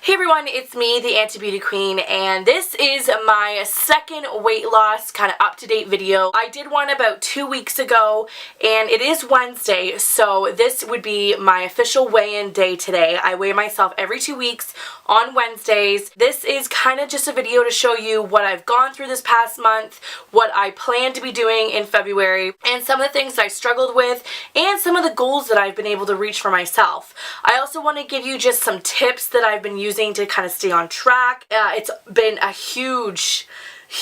Hey everyone, it's me, the Anti-Beauty Queen, and this is my second weight loss kind of up-to-date video. I did one about 2 weeks ago, and it is Wednesday, so this would be my official weigh-in day today. I weigh myself every 2 weeks on Wednesdays. This is kind of just a video to show you what I've gone through this past month, what I plan to be doing in February, and some of the things I struggled with, and some of the goals that I've been able to reach for myself. I also want to give you just some tips that I've been using to kind of stay on track. It's been a huge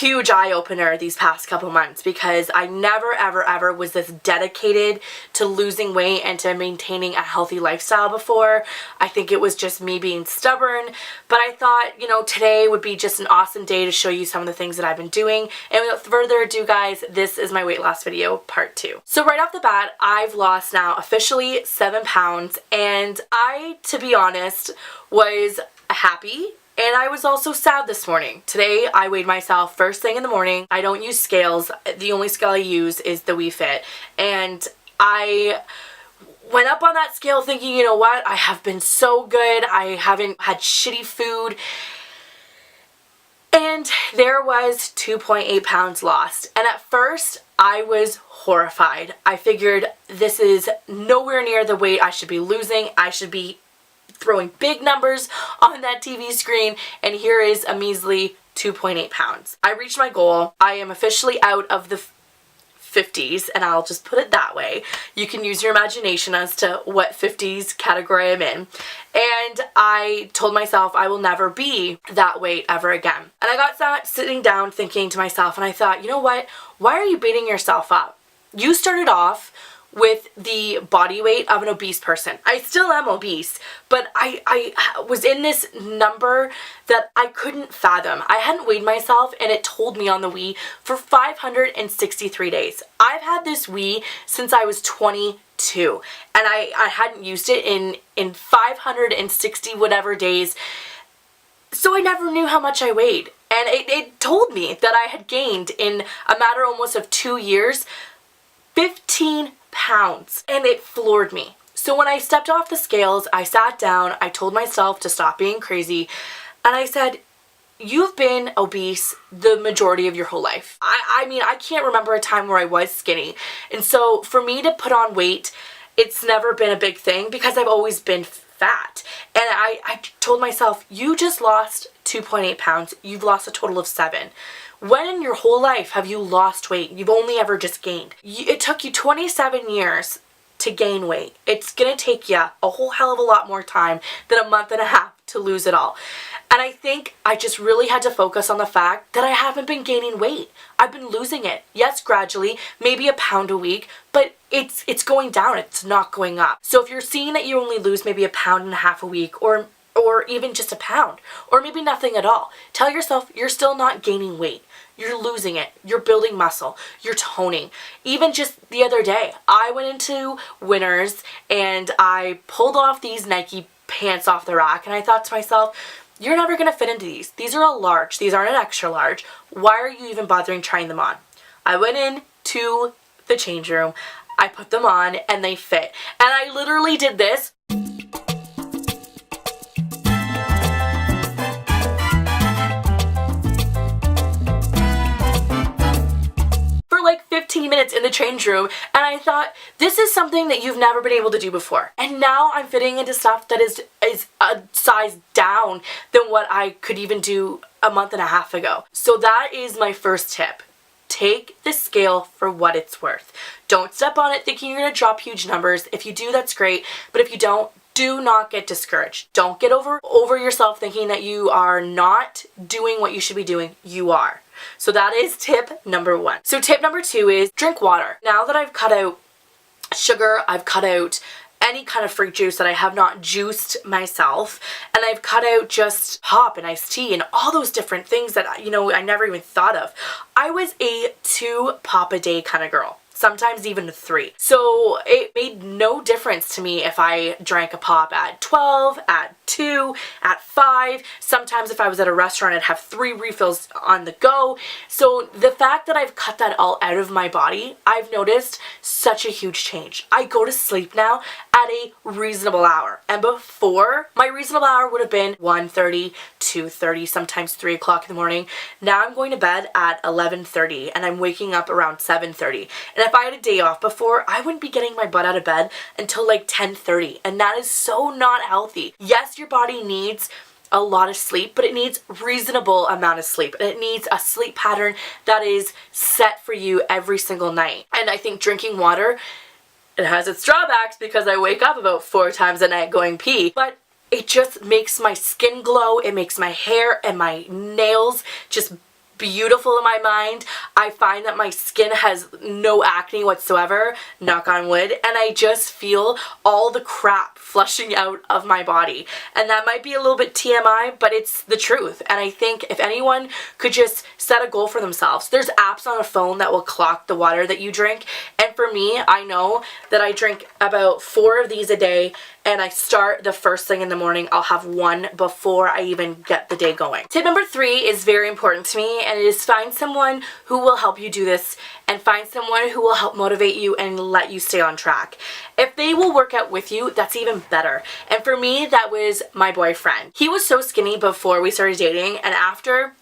eye-opener these past couple months because I never ever was this dedicated to losing weight and to maintaining a healthy lifestyle before. I think it was just me being stubborn, but I thought, you know, today would be just an awesome day to show you some of the things that I've been doing. And without further ado, guys, this is my weight loss video part 2. So right off the bat, I've lost now officially 7 pounds, and I, to be honest, was happy. And I was also sad this morning. Today I weighed myself first thing in the morning. I don't use scales. The only scale I use is the Wii Fit. And I went up on that scale thinking, you know what, I have been so good. I haven't had shitty food. And there was 2.8 pounds lost. And at first I was horrified. I figured this is nowhere near the weight I should be losing. I should be throwing big numbers on that TV screen, and here is a measly 2.8 pounds. I reached my goal. I am officially out of the 50s, and I'll just put it that way. You can use your imagination as to what 50s category I'm in. And I told myself I will never be that weight ever again. And I got sitting down thinking to myself, and I thought, you know what? Why are you beating yourself up? You started off with the body weight of an obese person. I still am obese, but I was in this number that I couldn't fathom. I hadn't weighed myself, and it told me on the Wii for 563 days. I've had this Wii since I was 22, and I hadn't used it in 560 whatever days, so I never knew how much I weighed. And it told me that I had gained, in a matter almost of 2 years, 15 pounds, and it floored me. So when I stepped off the scales, I sat down, I told myself to stop being crazy, and I said, you've been obese the majority of your whole life. I mean, I can't remember a time where I was skinny, and so for me to put on weight, it's never been a big thing because I've always been fat. And I told myself, you just lost 2.8 pounds, you've lost a total of 7. When in your whole life have you lost weight? You've only ever just gained. It took you 27 years to gain weight. It's gonna take you a whole hell of a lot more time than a month and a half to lose it all. And I think I just really had to focus on the fact that I haven't been gaining weight. I've been losing it. Yes, gradually, maybe a pound a week, but it's going down, it's not going up. So if you're seeing that you only lose maybe a pound and a half a week, or even just a pound, or maybe nothing at all, tell yourself you're still not gaining weight. You're losing it. You're building muscle. You're toning. Even just the other day, I went into Winners and I pulled off these Nike pants off the rack, and I thought to myself, you're never going to fit into these. These are a large. These aren't an extra large. Why are you even bothering trying them on? I went into the change room. I put them on and they fit. And I literally did this. Like 15 minutes in the change room, and I thought, this is something that you've never been able to do before. And now I'm fitting into stuff that is a size down than what I could even do a month and a half ago. So that is my first tip. Take the scale for what it's worth. Don't step on it thinking you're gonna drop huge numbers. If you do, that's great, but if you don't, do not get discouraged. Don't get over yourself thinking that you are not doing what you should be doing. You are. So that is tip number 1. So tip number 2 is drink water. Now that I've cut out sugar, I've cut out any kind of fruit juice that I have not juiced myself, and I've cut out just pop and iced tea and all those different things that, you know, I never even thought of. I was a 2 pop a day kind of girl. sometimes even 3. So it made no difference to me if I drank a pop at 12, at 2, at 5. Sometimes if I was at a restaurant, I'd have 3 refills on the go. So the fact that I've cut that all out of my body, I've noticed such a huge change. I go to sleep now at a reasonable hour. And before, my reasonable hour would have been 1:30, 2:30, sometimes 3 o'clock in the morning. Now I'm going to bed at 11:30 and I'm waking up around 7:30. And if I had a day off before, I wouldn't be getting my butt out of bed until like 10:30. And that is so not healthy. Yes, your body needs a lot of sleep, but it needs reasonable amount of sleep. It needs a sleep pattern that is set for you every single night. And I think drinking water, it has its drawbacks because I wake up about 4 times a night going pee, but it just makes my skin glow. It makes my hair and my nails just beautiful in my mind. I find that my skin has no acne whatsoever, knock on wood, and I just feel all the crap flushing out of my body. And that might be a little bit TMI, but it's the truth. And I think if anyone could just set a goal for themselves, there's apps on a phone that will clock the water that you drink. And for me, I know that I drink about 4 of these a day, and I start the first thing in the morning. I'll have 1 before I even get the day going. Tip number 3 is very important to me, and it is find someone who will help you do this, and find someone who will help motivate you and let you stay on track. If they will work out with you, that's even better. And for me, that was my boyfriend. He was so skinny before we started dating, and after,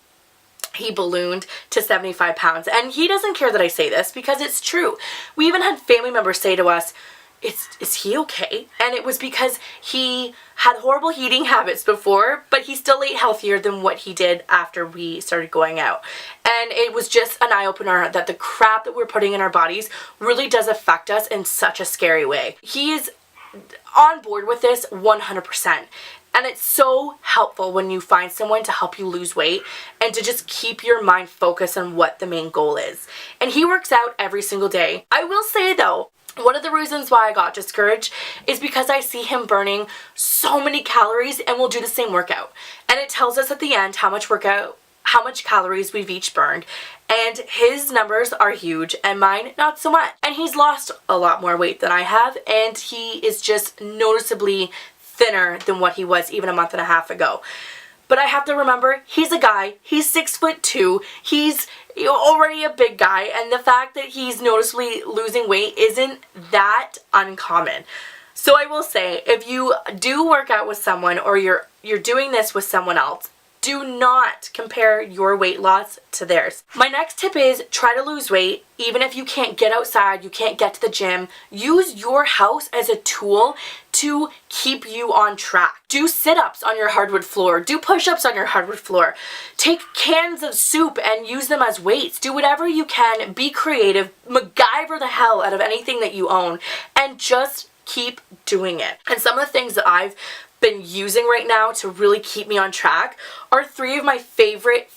he ballooned to 75 pounds. And he doesn't care that I say this because it's true. We even had family members say to us, is he okay? And it was because he had horrible eating habits before, but he still ate healthier than what he did after we started going out. And it was just an eye-opener that the crap that we're putting in our bodies really does affect us in such a scary way. He is on board with this 100%. And it's so helpful when you find someone to help you lose weight and to just keep your mind focused on what the main goal is. And he works out every single day. I will say though, one of the reasons why I got discouraged is because I see him burning so many calories and we'll do the same workout. And it tells us at the end how much calories we've each burned. And his numbers are huge and mine not so much. And he's lost a lot more weight than I have, and he is just noticeably thinner than what he was even a month and a half ago. But I have to remember, he's a guy, he's 6'2", he's already a big guy, and the fact that he's noticeably losing weight isn't that uncommon. So I will say, if you do work out with someone or you're doing this with someone else, do not compare your weight loss to theirs. My next tip is try to lose weight. Even if you can't get outside, you can't get to the gym, use your house as a tool to keep you on track. Do sit-ups on your hardwood floor. Do push-ups on your hardwood floor. Take cans of soup and use them as weights. Do whatever you can. Be creative. MacGyver the hell out of anything that you own. And just keep doing it. And some of the things that I've been using right now to really keep me on track are 3 of my favorite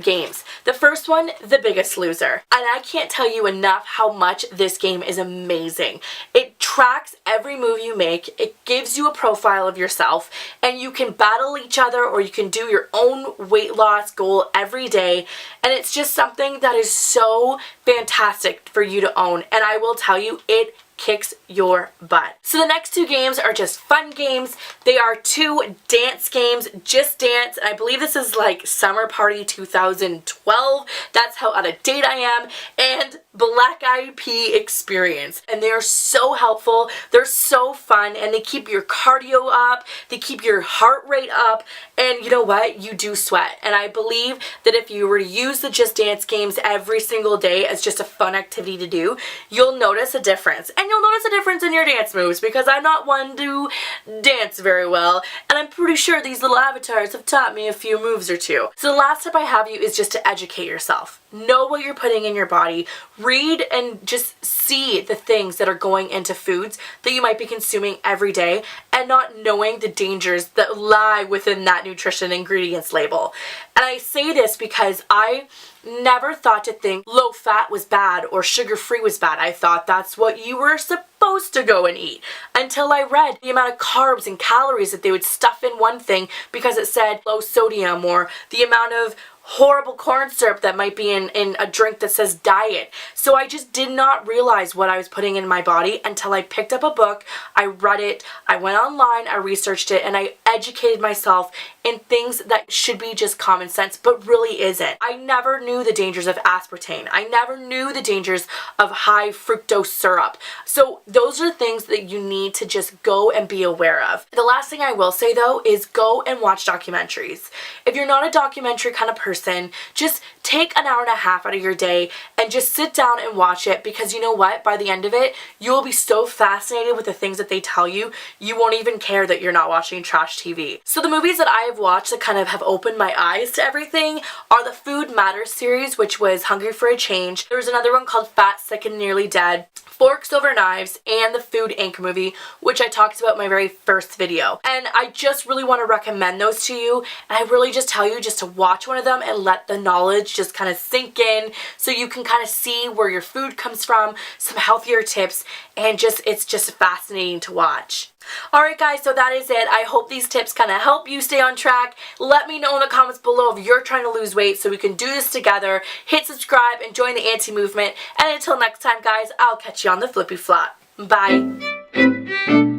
games. The first one, The Biggest Loser. And I can't tell you enough how much this game is amazing. It tracks every move you make, it gives you a profile of yourself, and you can battle each other or you can do your own weight loss goal every day. And it's just something that is so fantastic for you to own. And I will tell you, it kicks your butt. So the next 2 games are just fun games. They are 2 dance games, Just Dance, and I believe this is like Summer Party 2012. That's how out of date I am. And Black Eyed Pea Experience. And they are so helpful, they're so fun, and they keep your cardio up, they keep your heart rate up, and you know what? You do sweat. And I believe that if you were to use the Just Dance games every single day as just a fun activity to do, you'll notice a difference. And you'll notice a difference in your dance moves because I'm not one to dance very well, and I'm pretty sure these little avatars have taught me a few moves or 2. So the last tip I have you is just to educate yourself. Know what you're putting in your body. Read and just see the things that are going into foods that you might be consuming every day and not knowing the dangers that lie within that nutrition ingredients label. And I say this because I never thought to think low fat was bad or sugar free was bad. I thought that's what you were supposed to go and eat until I read the amount of carbs and calories that they would stuff in one thing because it said low sodium, or the amount of horrible corn syrup that might be in a drink that says diet. So I just did not realize what I was putting in my body until I picked up a book, I read it, I went online, I researched it, and I educated myself in things that should be just common sense, but really isn't. I never knew the dangers of aspartame. I never knew the dangers of high fructose syrup. So those are things that you need to just go and be aware of. The last thing I will say though is go and watch documentaries. If you're not a documentary kind of person, just take an hour and a half out of your day and just sit down and watch it, because you know what? By the end of it, you will be so fascinated with the things that they tell you, you won't even care that you're not watching trash TV. So the movies that I have watched that kind of have opened my eyes to everything are the Food Matters series, which was Hungry for a Change. There was another one called Fat, Sick, and Nearly Dead, Forks Over Knives, and the Food Inc. movie, which I talked about in my very first video. And I just really want to recommend those to you, and I really just tell you just to watch one of them and let the knowledge just kind of sink in so you can kind of see where your food comes from, some healthier tips, and it's just fascinating to watch. Alright guys, so that is it. I hope these tips kind of help you stay on track. Let me know in the comments below if you're trying to lose weight so we can do this together. Hit subscribe and join the anti-movement. And until next time guys, I'll catch you on the flippy flop. Bye.